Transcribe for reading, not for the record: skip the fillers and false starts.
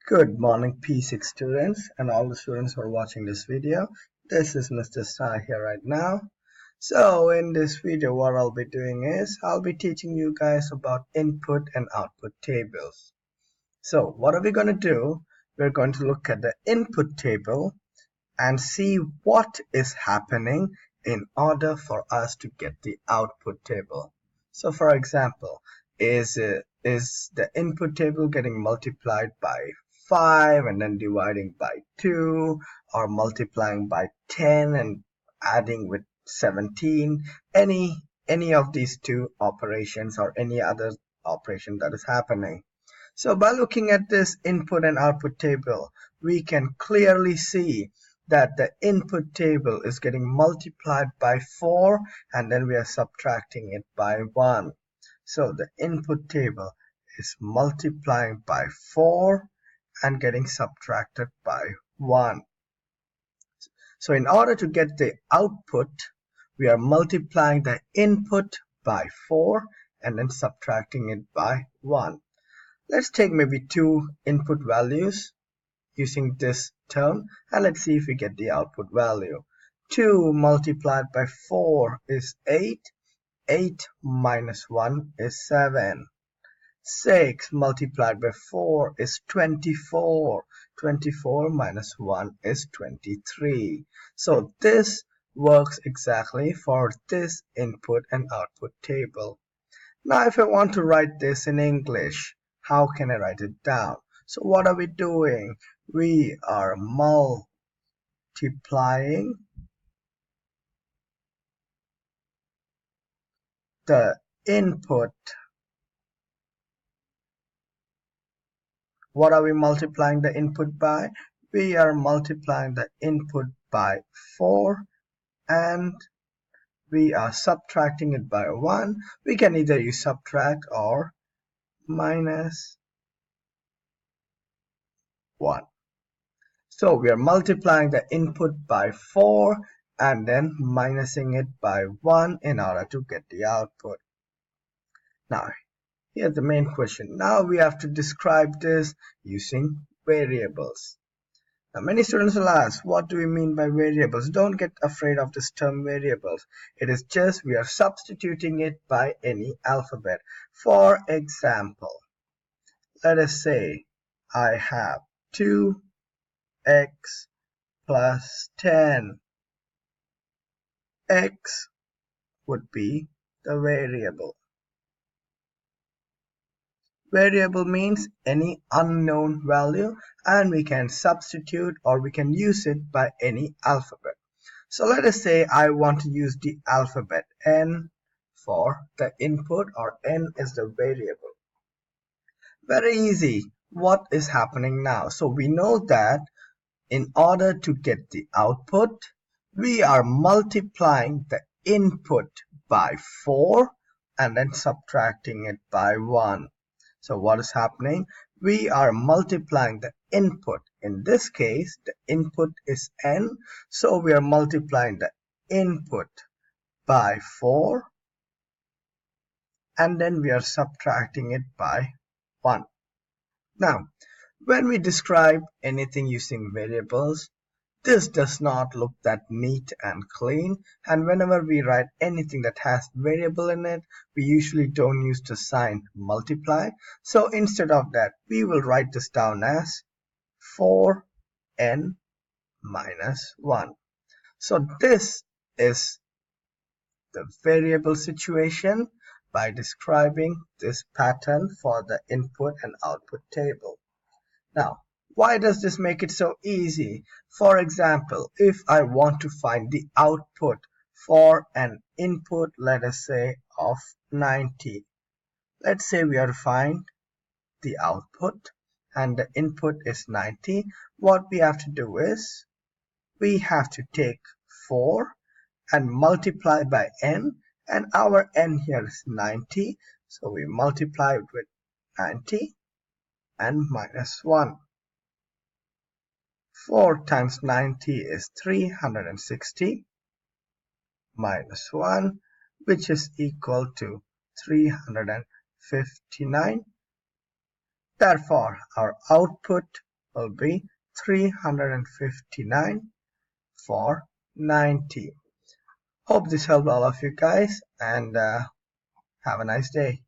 Good morning, P6 students and all the students who are watching this video. This is Mr. Sa here right now. So in this video, what I'll be doing is I'll be teaching you guys about input and output tables. So what are we going to do? We're going to look at the input table and see what is happening in order for us to get the output table. So for example, is the input table getting multiplied by 5 and then dividing by 2, or multiplying by 10 and adding with 17? Any of these two operations or any other operation that is happening. So by looking at this input and output table, we can clearly see that the input table is getting multiplied by 4 and then we are subtracting it by 1. So the input table is multiplying by 4 and getting subtracted by 1. So in order to get the output, we are multiplying the input by 4 and then subtracting it by 1. Let's take maybe two input values using this term and let's see if we get the output value. 2 multiplied by 4 is 8. 8 minus 1 is 7. 6 multiplied by 4 is 24. 24 minus 1 is 23. So this works exactly for this input and output table. Now if I want to write this in English, how can I write it down? So what are we doing? We are multiplying the input. What are we multiplying the input by? We are multiplying the input by 4 and we are subtracting it by 1. We can either use subtract or minus 1. So we are multiplying the input by 4 and then minusing it by 1 in order to get the output. Now, here's the main question. Now we have to describe this using variables. Now, many students will ask, what do we mean by variables? Don't get afraid of this term variables. It is just we are substituting it by any alphabet. For example, let us say I have 2x plus 10. X would be the variable. Variable means any unknown value and we can substitute or we can use it by any alphabet. So let us say I want to use the alphabet N for the input, or N is the variable. Very easy. What is happening now? So we know that in order to get the output, we are multiplying the input by 4 and then subtracting it by 1. So what is happening? We are multiplying the input. In this case, the input is N. So we are multiplying the input by 4 and then we are subtracting it by 1. Now, when we describe anything using variables, this does not look that neat and clean, and whenever we write anything that has variable in it, we usually don't use the sign multiply. So instead of that, we will write this down as 4n minus 1. So this is the variable situation by describing this pattern for the input and output table. Now, why does this make it so easy? For example, if I want to find the output for an input, let us say of 90. Let's say we are to find the output and the input is 90. What we have to do is we have to take 4 and multiply by n, and our n here is 90. So we multiply it with 90 and minus 1. 4 times 90 is 360 minus 1, which is equal to 359. Therefore, our output will be 359 for 90. Hope this helped all of you guys, and have a nice day.